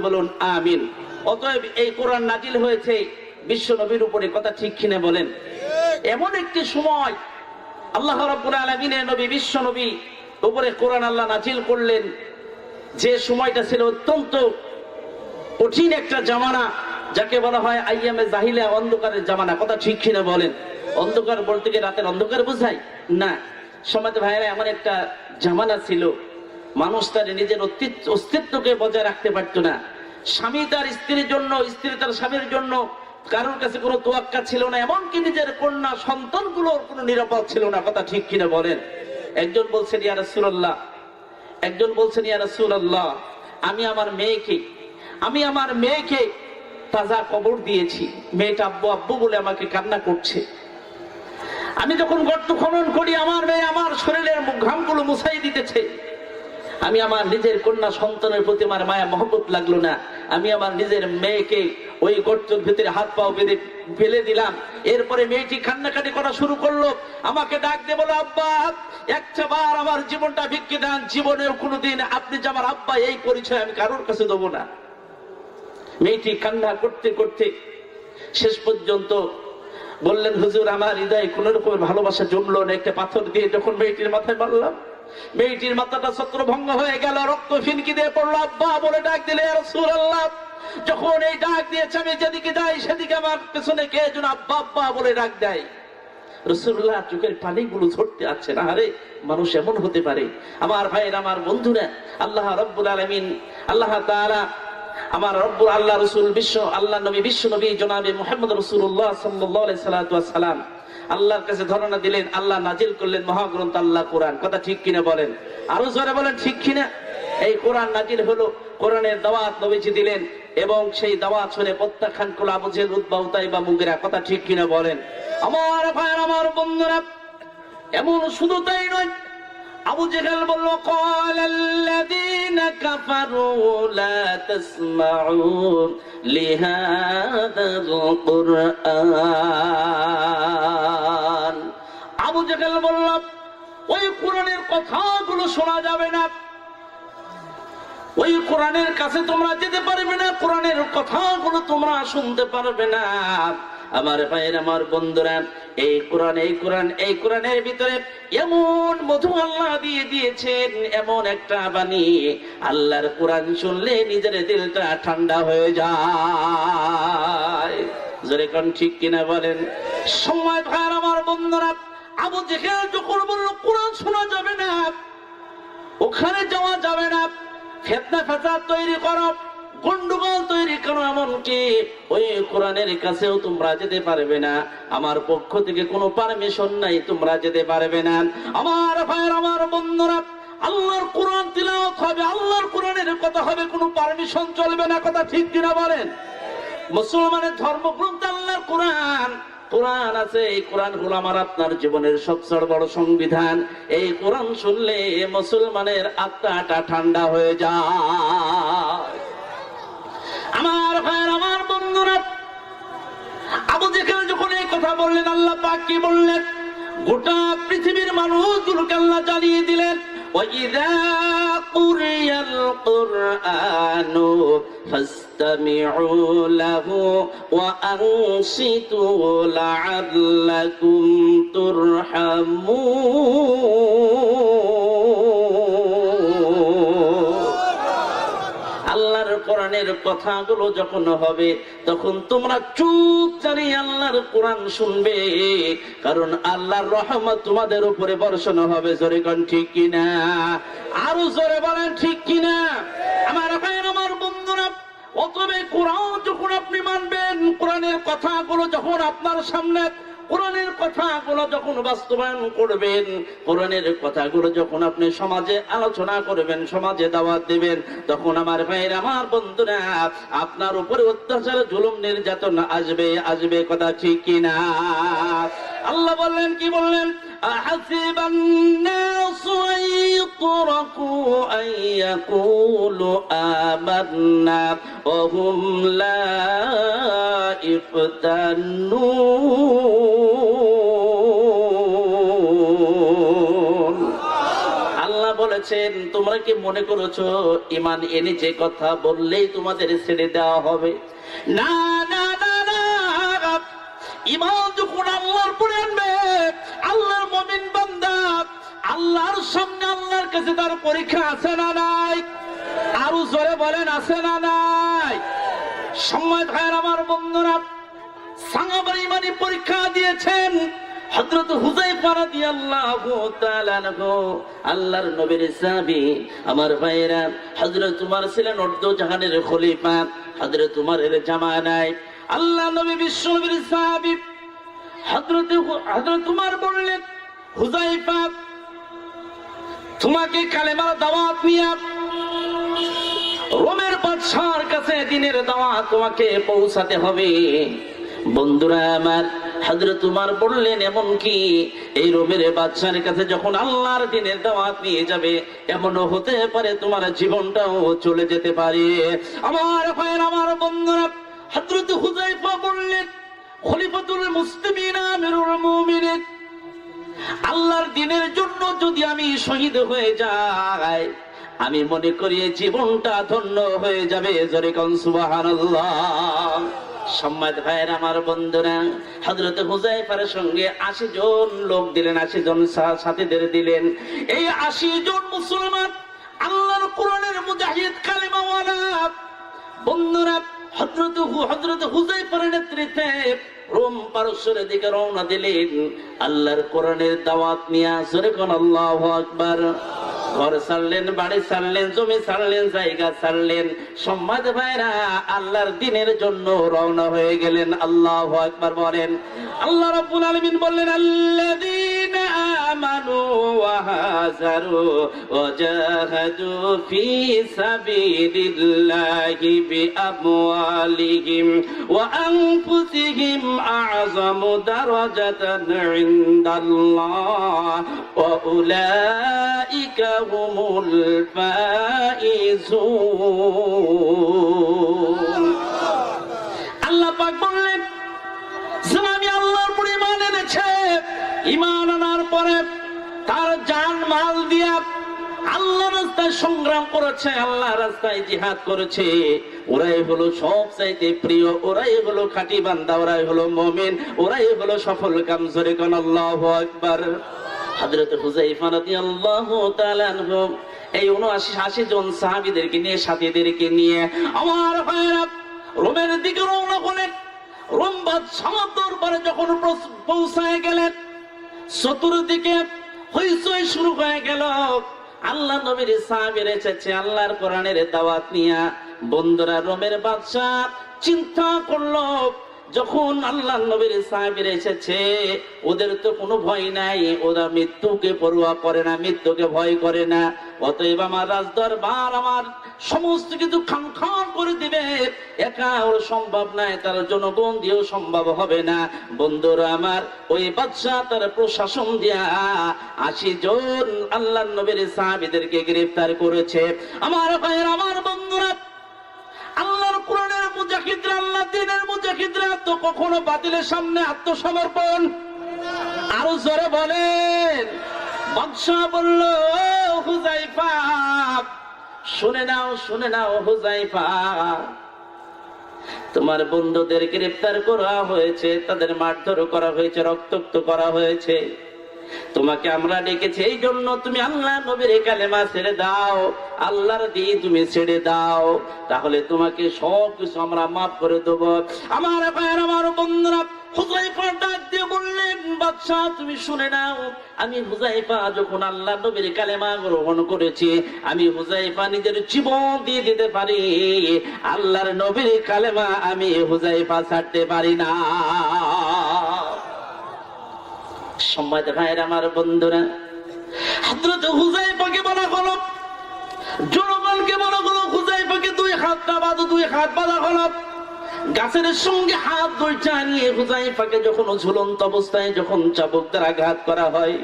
বলুন আমিন। অতএব এই কোরআন নাজিল হয়েছে বিশ্ব নবীর উপরে, কথা ঠিক কিনা বলেন? এমন একটি সময় আল্লাহ রাব্বুল আলামিনের নবী বিশ্ব নবী উপরে কোরআন আল্লাহ নাজিল করলেন, যে সময়টা ছিল অত্যন্ত কঠিন একটা জামানা, যাকে বলা হয় আইয়ামে জাহিলিয়া, অন্ধকারের জামানা, কথা ঠিক কিনা বলেন? অন্ধকার বলতে কি রাতের অন্ধকার বোঝায় না। সমাজ ভাইয়েরা, এমন একটা জামানা ছিল মানুষ তার নিজের অস্তিত্বকে বজায় রাখতে পারতো না। স্বামী তার স্ত্রীর জন্য, স্ত্রী তার স্বামীর জন্য কারোর কাছে কোনো তোয়াক্কা ছিল না, এমনকি নিজের কন্যা সন্তানগুলোর কোনো নিরাপদ ছিল না, কথা ঠিক কিনা বলেন? একজন বলছেন ইয়া রাসূলুল্লাহ, ইয়া রাসূলুল্লাহ, আমি আমার মেয়েকে তাজা কবর দিয়েছি, মেয়েটা আব্বু আব্বু বলে আমাকে কান্না করছে। আমি যখন গর্ত খনন করি আমার মেয়ে আমার শরীরের ঘামগুলো মুছাই দিতেছে। আমি আমার নিজের কন্যা সন্তানের প্রতি আমার মায়া মহব্বত লাগলো না, আমি আমার নিজের মেয়েকে ওই গর্তের ভিতরে হাত পাও বেঁধে ফেলে দিলাম। এরপরে মেয়েটি কান্নাকাটি করা শুরু করলো, আমাকে ডাক দিয়ে বলো, আব্বা একটা বার আমার জীবনটা ভিক্ষে দেন, জীবনেও কোনোদিন আপনি যে আমার আব্বা এই পরিচয় আমি কারোর কাছে দেবো না। মেয়েটি কান্না করতে করতে শেষ পর্যন্ত বললেন, হুজুর আমার হৃদয়ে কোন রকমের ভালোবাসা জমলো না, একটা পাথর দিয়ে যখন মেয়েটির মাথায় মারলাম, মেয়েটির মাথাটা ছত্রভঙ্গ হয়ে গেল, রক্ত ফিনকি দিয়ে পড়লো। আব্বা বলে ডাক দিলে ইয়া রাসূলুল্লাহ। যখন এই ডাক দিয়েছে আমি যেদিকে যাই সেদিকে আমার পেছনে কে যেন আব্বা আব্বা বলে ডাক দেয়। রাসূলুল্লাহ চোখের পানিগুলো ঝরতে আছে, না আরে মানুষ এমন হতে পারে। আমার ভাইয়ের, আমার বন্ধুরা, আল্লাহ রাব্বুল আলামিন, আল্লাহ তাআলা, আমার রব্বুল আল্লাহ রাসূল আল্লাহ নবী বিশ্ব নবী জনাবে মুহাম্মদ রাসূলুল্লাহ সাল্লাল্লাহু আলাইহি সাল্লাম আল্লাহর কাছে ধারণা দিলেন, আল্লাহ নাজিল করলেন মহাগ্রন্থ আল্লাহ কোরআন, কথা ঠিক কিনা বলেন? আরো জোরে বলেন ঠিক কিনা? এই কোরআন নাজিল হলো, কোরআনের দাওয়াত নবীজি দিলেন, এবং সেই দাওয়াত শুনে প্রত্যাখ্যান করলো আবু জেহেল, উতবা, উতাইবা, মুগিরা, কথা ঠিক কিনা বলেন? আমার ভাইয়ের, আমার বন্ধুরা, এমন শুধু তাই নয়, আবু জেহেল বলল, ক্বালাল্লাযীনা কাফারু লা তাসমাউ লিহাযাল কুরআন। আবু জেহেল বলল, ওই কোরআনের কথাগুলো শোনা যাবে না, ওই কোরআনের কাছে তোমরা যেতে পারবে না, কোরআনের কথাগুলো তোমরা শুনতে পারবে না। আমার ভাইয়ের, আমার বন্ধুরা, এই কোরআনের ভিতরে এমন মধু আল্লাহ দিয়ে দিয়েছেন, এমন একটা বাণী, আল্লাহর কোরআন শুনলে নিজের দিলটা ঠান্ডা হয়ে যায়। জোরে কোন ঠিক কিনা বলেন? সময় ভাইয়ের, আমার বন্ধুরা, আবু জেহেল যখন বলল কোরআন শোনা যাবে না, ওখানে যাওয়া যাবে না, ফিতনা ফাসাদ তৈরি করো, গন্ডগোল তৈরি করো, এমনকি ওই কোরআনের কাছেও তোমরা যেতে পারবে না, আমার পক্ষ থেকে কোনো পারমিশন নাই, তোমরা যেতে পারবে না। আমার ভাইয়ের, আমার বন্ধুরা, আল্লাহর কোরআন তিলাওয়াত হবে, আল্লাহর কোরআনের কথা হবে, কোনো পারমিশন চলবে না, কথা ঠিক কিনা বলেন? মুসলমানের ধর্মগ্রন্থ আল্লাহর কোরআন, কোরআন আছে, এই কোরআন হলো আমার আপনার জীবনের সবচেয়ে বড় সংবিধান। এই কোরআন শুনলে মুসলমানের আত্মাটা ঠান্ডা হয়ে যায়। আমার ভাইয়ের, আমার বন্ধুরা, আবু জেহেল যখন এই কথা বললেন, আল্লাহ পাক কি বললেন? গোটা পৃথিবীর মানুষগুলোকে আল্লাহ জানিয়ে দিলেন, ওয়াইযা কুরিয়াল কুরআনু ফাসতামিউ লাহু ওয়া আনসিতু লাআল্লাকুম তুরহামুন। আল্লাহর কোরআনের কথাগুলো যখন হবে, তখন তোমরা চুপ দাঁড়িয়ে আল্লাহর কোরআন শুনবে, কারণ আল্লাহর রহমত তোমাদের উপরে বর্ষণ হবে। জোরে কোন ঠিক কিনা? আরো জোরে বলেন ঠিক কিনা? আমার ভাইয়ের, আমার বন্ধুরা, অতএব কোরআন যখন আপনি মানবেন, কোরআনের কথাগুলো যখন আপনার সামনে, কোরআনের কথাগুলো যখন বাস্তবায়ন করবেন, কোরআনের কথাগুলো যখন আপনি সমাজে আলোচনা করবেন, সমাজে দাওয়াত দিবেন, তখন আমার ভাইয়ের, আমার বন্ধুরা, আপনার উপরে অত্যাচার, জুলুম, নির্যাতন আসবে, কথা ঠিক কিনা? আল্লাহ বললেন, কি বললেন? আহাসিবান নাসু আইয়ুতরাকু আইয়াকুলু আমান্না ওয়া হুম লা ইফতানুন। আল্লাহ বলে বলেছেন, তোমরা কি মনে করেছো ঈমান এনে যে কথা বললেই তোমাদের ছেড়ে দেওয়া হবে? না না না না, ঈমান যখন আল্লাহর উপরে আনবে, আল্লাহর মুমিন বান্দা আল্লাহর সামনে আল্লাহর কাছে তার পরীক্ষা আছে না নাই? আরো জোরে বলেন, আছে না নাই? সম্মানিত ভাইয়ের আমার বন্ধুরা, সাহাবায়ে ঈমানি পরীক্ষা দিয়েছেন হযরত হুযায়ফা রাদিয়াল্লাহু তাআলা আনহু, আল্লাহর নবীর সাহাবী। আমার ভাইয়েরা, হযরত উমর ছিলেন অর্ধ জাহানের খলিফা। হযরত উমরের জামানায় আল্লাহ নবী বিশ্ব নবীর সাহাবী হযরত উমর বললেন, হুযায়ফা, তোমাকে কালেমার দাওয়াত নিয়ে রোমের বাদশার কাছে দ্বীনের দাওয়াত তোমাকে পৌঁছাতে হবে। বন্ধুরা আমার, হযরত উমর বললেন, এমন কি এই রোমের বাদশার কাছে যখন আল্লাহর দ্বীনের দাওয়াত নিয়ে যাবে, এমনও হতে পারে তোমার জীবনটাও চলে যেতে পারে। আমার ভাইয়ের আমার বন্ধুরা, হযরত হুযায়ফা বললেন, খলিফাতুল মুসলিমিন আমিরুল মুমিনিন, আল্লাহর দ্বীনের জন্য যদি আমি শহীদ হয়ে যাই, আমি মনে করি জীবনটা ধন্য হয়ে যাবে। জোরে কোন সুবহানাল্লাহ। সম্মানিত ভাইয়ের আমার বন্ধুরা, হযরত হুযায়ফার সঙ্গে 80 জন লোক দিলেন, 80 জন সাথীদের দিলেন। এই 80 জন মুসলমান, আল্লাহর কোরআনের মুজাহিদ, কালেমাওয়ালা বন্ধুরা, হযরত হুযায়ফার নেতৃত্বে রোম পারস্যের দিকে রওনা দিলেন আল্লাহর কোরআনের দাওয়াত নিয়ে। জোরে কোন আল্লাহু আকবার। ঘর ছাড়লেন, বাড়ি ছাড়লেন, জমি ছাড়লেন, জায়গা ছাড়লেন। সম্মানিত ভাইরা, আল্লাহর দ্বীনের জন্য রওনা হয়ে গেলেন। আল্লাহু আকবার বলেন। আল্লাহ রাব্বুল আলামিন বললেন, আল্লাযীনা আমানু ওয়া হাজারু ওয়া জাহাদু ফী সাবিলিল্লাহি বিআমওয়ালিহিম ওয়া আনফুসিহিম আ'যামু দারাজাতান ইনদাল্লাহ ওয়া উলাইকা হুমুল ফাইজুন। আল্লাহ পাক বললেন, যারা আমি আল্লাহর উপর ঈমান এনেছে, ঈমান আনার পরে তার জান মাল দিয়া আল্লাহর রাস্তায় সংগ্রাম করেছে, আল্লাহর রাস্তায় জিহাদ করেছে, ওরাই হলো সবচাইতে প্রিয়, ওরাই হলো খাঁটি বান্দা, ওরাই হলো মুমিন, ওরাই হলো সফল কাম। জোরে কোন আল্লাহু আকবার। হযরত হুযায়ফা রাদিয়াল্লাহু তাআলা আনহু এই 79 জন সাহাবীদেরকে নিয়ে, সাথীদেরকে নিয়ে আমার ভাইরা রোমের দিকে রওনা হলেন। রোম বাদশাহ দরবারে যখন পৌঁছায় গেলেন, চতুর্দিকে হইচই শুরু হয়ে গেল। আল্লাহ নবীর সাহাবীরা এসেছে আল্লাহর কোরআনের দাওয়াত নিয়ে। বন্ধুরা, রোমের বাদশাহ চিন্তা করলো, যখন আল্লাহ নবীর সাহাবীরা এসেছে, ওদের তো কোনো ভয় নাই, ওরা মৃত্যুকে পরোয়া করে না, মৃত্যুকে ভয় করে না। অতএব আমার রাজদরবার আমার সমস্ত কিছু খান খান করে দিবে। একা ওর সম্ভব নাই, তার জনগণ দিয়েও সম্ভব হবে না। বন্ধুরা আমার, ওই বাদশাহ তার প্রশাসন দিয়া 80 জন আল্লাহ নবীর সাহাবীদেরকে গ্রেফতার করেছে। আমার ভাইয়ের আমার বন্ধুরা, আল্লাহর কোরআনের মুজাহিদরা, আল্লাহ দ্বীনের মুজাহিদরা তো কখনো বাতিলের সামনে আত্মসমর্পণ। আরো জোরে বলেন। বাদশাহ বলল, হুযায়ফা, শুনে নাও, শুনে নাও হুযায়ফা, তোমার বন্ধুদের গ্রেফতার করা হয়েছে, তাদের মারধর করা হয়েছে, রক্তাক্ত করা হয়েছে। তোমাকে আমরা ডেকেছি এই জন্য তুমি আল্লাহ নবীর কালেমা ছেড়ে দাও, আল্লাহর দ্বীন তুমি ছেড়ে দাও, তাহলে তোমাকে সব কিছু আমরা মাফ করে দেব। আমার ভাইয়ের আমার বন্ধুরা, হুযায়ফা ডাক দিয়ে বললেন, বাদশাহ তুমি শুনে নাও, আমি হুযায়ফা যখন আল্লাহ নবীর কালেমা গ্রহণ করেছি, আমি হুযায়ফা নিজের জীবন দিয়ে দিতে পারি, আল্লাহর নবীর কালেমা আমি হুযায়ফা ছাড়তে পারি না। সম্মানিত ভাইয়ের আমার বন্ধুরা, হযরত হুযায়ফাকে বলা হলো, জনগণকে বলা হলো, হুযায়ফাকে 2 হাত না বাঁধো, 2 হাত বাঁধা হলো। গাছের সঙ্গে হাত দুইটা নিয়ে হুযায়ফাকে যখন ঝুলন্ত অবস্থায় যখন চাবুক দ্বারা আঘাত করা হয়,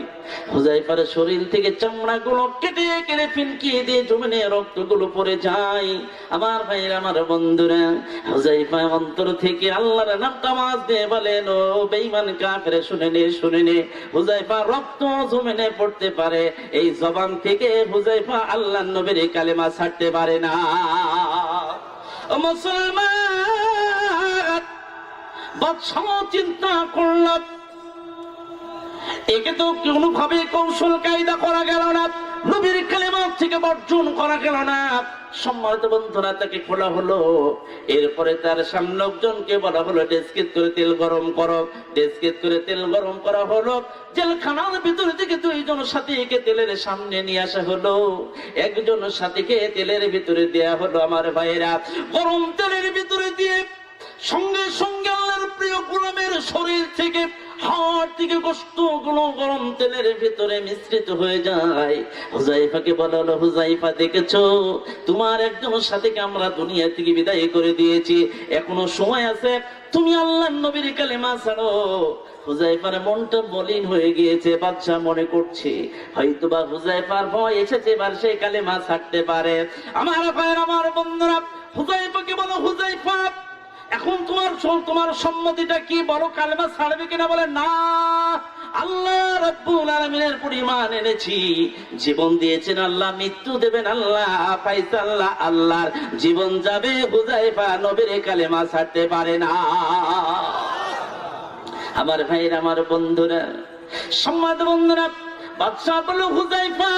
হুযায়ফার শরীর থেকে চামড়াগুলো কেটে কেটে ফিনকিয়ে দিয়ে জমিনে রক্তগুলো পড়ে যায়। আমার ভাইরা, আমার বন্ধুরা, হুযায়ফা অন্তর থেকে আল্লাহর নাম তাওয়াজ দিয়ে বলেন, ও বেঈমান কাফের, শুনে নে। হুযায়ফা রক্ত জমিনে পড়তে পারে, এই জবান থেকে হুযায়ফা আল্লাহর নবীর কালেমা ছাড়তে পারে না। ও মুসলমান, বাদশাহ চিন্তা করল, একে তো কোনোভাবে কৌশল কায়দা করা গেল না, নবীর কালেমা থেকে বর্জন করা গেল না। সম্মানিত বন্ধুরা, তাকে খোলা হলো। এরপরে তার সামনে লোকজনকে বলা হলো, ডেস্কিত করে তেল গরম করো। ডেস্কিত করে তেল গরম করা হলো। জেলখানার ভিতর থেকে দুইজন সাথীকে তেলের সামনে নিয়ে আসা হলো। একজন সাথীকে তেলের ভিতরে দেয়া হলো। আমার ভাইয়েরা, গরম তেলের ভিতরে দিয়ে সঙ্গে সঙ্গে আল্লাহর প্রিয় গোলামের শরীর থেকে, হাড় থেকে গোশতগুলো গরম তেলের ভিতরে মিশ্রিত হয়ে যায়। হুযায়ফাকে বলা হলো, হুযায়ফা, দেখেছো, তোমার একজন সাথীকে আমরা দুনিয়া থেকে বিদায় করে দিয়েছি, এখনো সময় আছে, তুমি আল্লাহর নবীর কালেমা ছাড়ো। হুযায়ফার মনটা মলিন হয়ে গিয়েছে। বাদশা মনে করছে হয়তোবা হুযায়ফার ভয় এসেছে, এবার সেই কালেমা ছাড়তে পারে। আমার ভাইয়েরা, আমার বন্ধুরা, হুযায়ফাকে বলো, হুযায়ফা, এখন তোমার সম্মতিটা কি, বড় কালেমা ছাড়বে কিনা? বলে, না, আল্লাহ রাব্বুল আলামিনের পরিমাণ এনেছি, জীবন দিয়েছেন আল্লাহ, মৃত্যু দেবেন আল্লাহ, ফায়সালা আল্লাহর, জীবন যাবে। হুযায়ফা নবীর কালেমা ছাড়তে পারে না। আমার ভাইরা, আমার বন্ধুরা, সম্মানিত বন্ধুরা, বাদশা বলল, হুযায়ফা,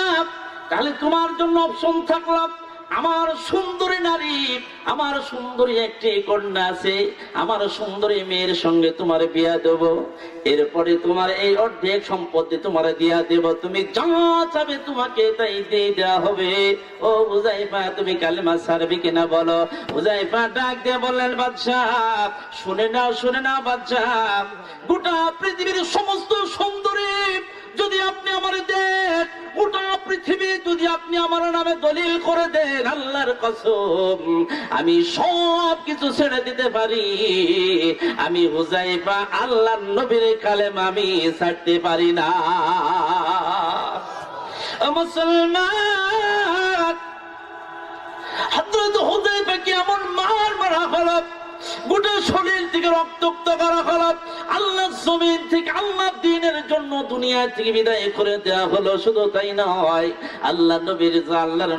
তাহলে তোমার জন্য অপশন থাকলো, আমার সুন্দরী নারী, আমার সুন্দরী একটি কন্যা আছে, আমার সুন্দরী মেয়ের সঙ্গে তোমার বিয়া দেব, এরপরে তোমার এই অর্ধেক সম্পত্তি তোমার দিয়া দেব, তুমি যা চাবে তোমাকে তাই দিয়ে দেওয়া হবে। ও হুযায়ফা, তুমি কালেমা ছাড়বে কিনা বলো। হুযায়ফা ডাক দিয়ে বললেন, বাদশাহ, শুনে নাও বাদশাহ, গোটা পৃথিবীর সমস্ত সুন্দরী যদি আপনি আমার দেন, গোটা পৃথিবী যদি আপনি আমার নামে দলিল করে দেন, আল্লাহর কসম, আমি সব কিছু ছেড়ে দিতে পারি, আমি হুযায়ফা আল্লাহর নবীর কালেমা আমি ছাড়তে পারি না। মুসলমান, হযরত হুযায়ফাকে এমন মারা হলো, গোটা শরীর থেকে রক্তাক্ত করা হলো, আল্লাহ জমিন থেকে আল্লাহর দ্বীনের জন্য দুনিয়া থেকে বিদায় করে দেওয়া হলো। শুধু তাই নয়, আল্লাহর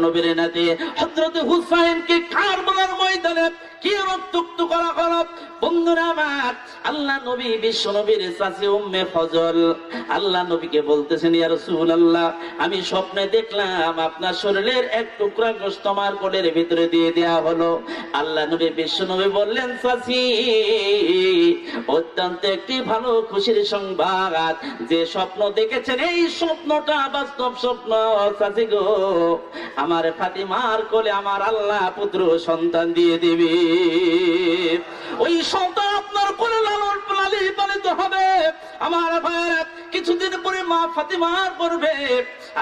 নবীর নাতি হযরত হুসাইনকে কারবালার ময়দানে কি রক্তাক্ত করা হলো। বন্ধুরা আমার, আল্লাহ নবী, বিশ্ব নবীর চাচী উম্মে ফজল আল্লাহ নবীকে বলতেছেন, ইয়া রাসূলুল্লাহ, আমি স্বপ্নে দেখলাম আপনার শরীরের এক টুকরা গোশত আমার কোলের ভিতরে দিয়ে দেওয়া হলো। আল্লাহ নবী, বিশ্ব নবী বললেন, চাচী, অত্যন্ত একটি ভালো খুশির সংবাদ, যে স্বপ্ন দেখেছেন এই স্বপ্নটা বাস্তব স্বপ্ন। চাচী গো, আমার ফাতিমার কোলে আমার আল্লাহ পুত্র সন্তান দিয়ে দিবে, ওই সন্তান আপনার কোলে লালন পালিত হবে। আমার ভাইয়েরা, কিছুদিন পরে মা ফাতিমার পড়বে,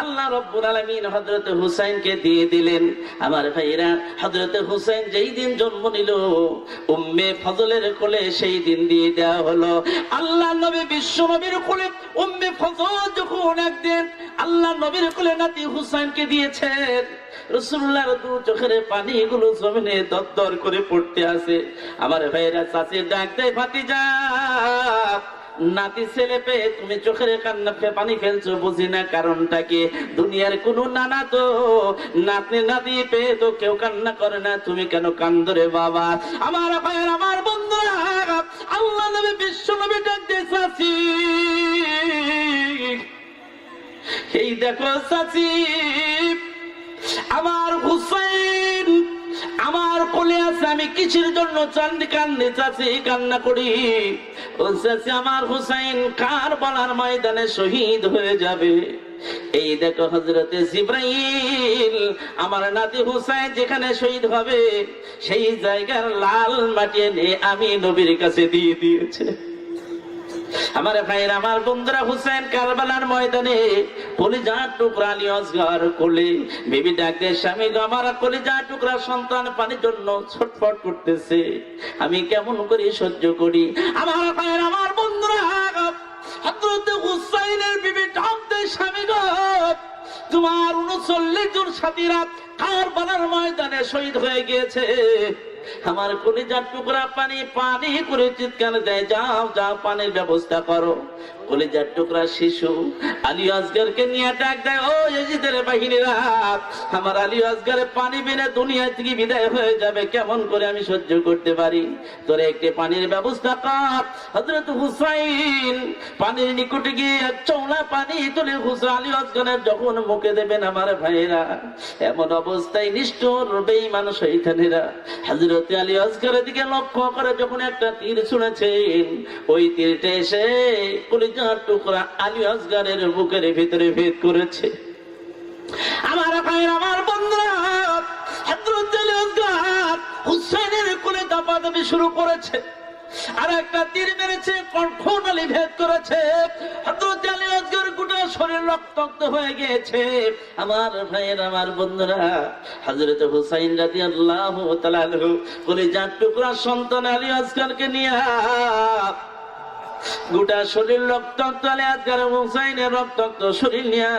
আল্লাহ রাব্বুল আলামিন হযরত হুসাইনকে দিয়ে দিলেন। আমার ভাইয়েরা, হযরত হুসাইন যেই দিন জন্ম নিল, উম্মে ফজলের কোলে সেই দিন দিয়ে দেওয়া হলো। আল্লাহ নবী, বিশ্ব নবীর কোলে উম্মে ফজল যখন একদিন আল্লাহ নবীর কোলে নাতি হুসাইনকে দিয়েছেন, রাসূলুল্লাহর দু চোখের পানিগুলো জমিনে দরদর করে পড়তে আছে। আমার ভাইয়েরা, চাচি ডাক দেয়, ভাতিজা, নাতি ছেলে পেয়ে তুমি চোখের কান্না পানি ফেলছো, বুঝি না কারণটা কি। দুনিয়ার কোন নানা তো নাতি পেয়ে তো কেউ কান্না করে না, তুমি কেন কান্দো রে বাবা? আমার ভাইয়ের, আমার বন্ধুরা, আল্লাহ নবী, বিশ্ব নবী ডাক দিয়ে, চাচি, এই দেখো চাচি, আমার হুসাইন আমার কোলে আছে, আমি কিসের জন্য কান্দি চাচি, কান্না করি? ও চাচি, আমার হুসাইন কারবালার ময়দানে শহীদ হয়ে যাবে। এই দেখো হযরতে জিবরাইল আমার নাতি হুসাইন যেখানে শহীদ হবে সেই জায়গার লাল মাটি এনে আমি নবীর কাছে দিয়ে দিয়েছে। আমার ভাইয়ের, আমার বন্ধুরা, হুসেন কারবালার ময়দানে কলিজার টুকরা আলী আসগর কোলে বিবি ডাক দিয়ে, স্বামী গো, আমার কলিজার টুকরা সন্তান পানির জন্য ছটফট করতেছে, আমি কেমন করে সহ্য করি। আমার ভাইয়ের, আমার বন্ধুরা, হযরত হুসাইনের বিবি ডাক দিয়ে, স্বামী গো, তোমার 39 জন সাথীরা কারবালার ময়দানে শহীদ হয়ে গিয়েছে, আমার কলিজার টুকরা পানি পানি করে চিৎকার দেয়, যাও যাও পানির ব্যবস্থা করো। কলিজার টুকরা শিশু আলী আসগরকে নিয়ে ডাক দেয়, ও ইয়াজিদের বাহিনীরা, আমার আলী আসগরের পানি বিনা দুনিয়া থেকে বিদায় হয়ে যাবে, কেমন করে আমি সহ্য করতে পারি, তোরে একটি পানির ব্যবস্থা কর। হযরত হুসাইন পানির নিকটে গিয়ে চৌলা পানি তুলে হুসাইন আলী আসগরের যখন মুখে দেবেন, আমার ভাইয়েরা, এমন অবস্থায় নিষ্ঠুর বেঈমান শয়তানেরা হযরত আলী আসগরের দিকে লক্ষ্য করে যখন একটা তীর ছুঁড়েছেন, ওই তীরটা এসে কলিজার টুকরা আলী আসগরের বুকের ভিতরে ভেদ করেছে। আমার ভাইয়েরা, আমার বন্ধুরা, হযরত আলী আসগর হুসাইনের কোলে দাপাদাপি শুরু করেছে, আর একটা তীর মেরেছে, কণ্ঠনালী ভেদ করেছে। হযরত আলী আসগর গোটা শরীর রক্তাক্ত হয়ে গিয়েছে। আমার ভাইয়েরা, আমার বন্ধুরা, হযরত হুসাইন রাদিয়াল্লাহু তাআলা আনহু কলিজার টুকরা সন্তান আলী আসগরকে নিয়ে গোটা শরীর রক্তাক্ত আলী আসগর হুসাইনের রক্তাক্ত শরীর নিয়ে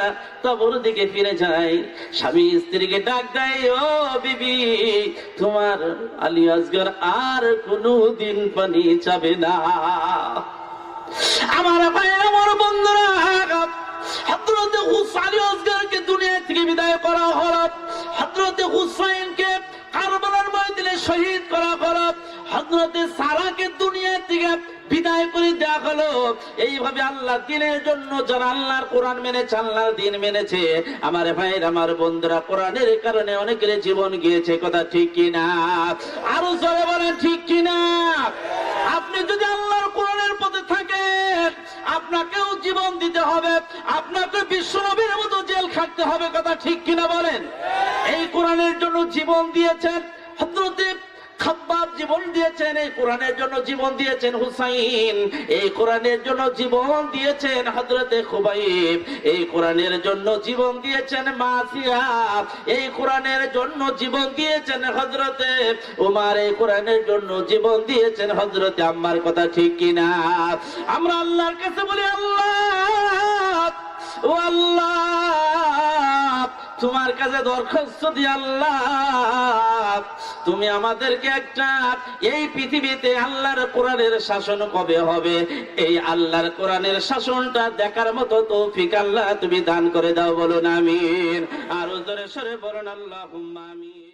কবর দিকে ফিরে যায়। স্বামী স্ত্রীকে ডাক দেয়, ও বিবি, তোমার আলী আসগর আর কোনদিন পানি চাবে না। আমার ভাই, আমার বন্ধুরা, হযরত হুসাইন আলী আসগরকে দুনিয়া থেকে বিদায় করা হলো, হযরত হুসাইনকে কারবালার ময়দানে শহীদ করা হলো, হযরত সারাকে দুনিয়া থেকে বিদায় করে দেওয়া হলো। এইভাবে আল্লাহ দিনের জন্য যারা আল্লাহর কোরআন মেনেছে, আল্লাহর দিন মেনেছে, আমার ভাইয়ের, আমার বন্ধুরা, কোরআনের কারণে অনেকের জীবন গিয়েছে, কথা ঠিক কিনা? আরো জোরে বলেন ঠিক কিনা? আপনি যদি আল্লাহর কোরআনের পথে থাকেন, আপনাকেও জীবন দিতে হবে, আপনাকে বিশ্বনবীর মতো জেল খাটতে হবে, কথা ঠিক কিনা বলেন? এই কোরআনের জন্য জীবন দিয়েছেন হযরত খাব্বাব, জীবন দিয়েছেন এই কোরআনের জন্য, জীবন দিয়েছেন হুসাইন, এই কোরআনের জন্য জীবন দিয়েছেন হযরতে খুবাইব, এই কোরআনের জন্য জীবন দিয়েছেন মাসিয়া, এই কোরআনের জন্য জীবন দিয়েছেন হযরতে উমার, এই কোরআনের জন্য জীবন দিয়েছেন হযরতে আম্মার, কথা ঠিক কিনা? আমরা আল্লাহর কাছে বলি, আল্লাহ, ও আল্লাহ, তোমার কাছে দরখাস্ত দি, আল্লাহ, তুমি আমাদেরকে একটা, এই পৃথিবীতে আল্লাহর কোরআনের শাসন কবে হবে, এই আল্লাহর কোরআনের শাসনটা দেখার মতো তৌফিক আল্লাহ তুমি দান করে দাও, বলুন আমিন। আরো জোরে সরে বলুন আল্লাহুম্মা আমিন।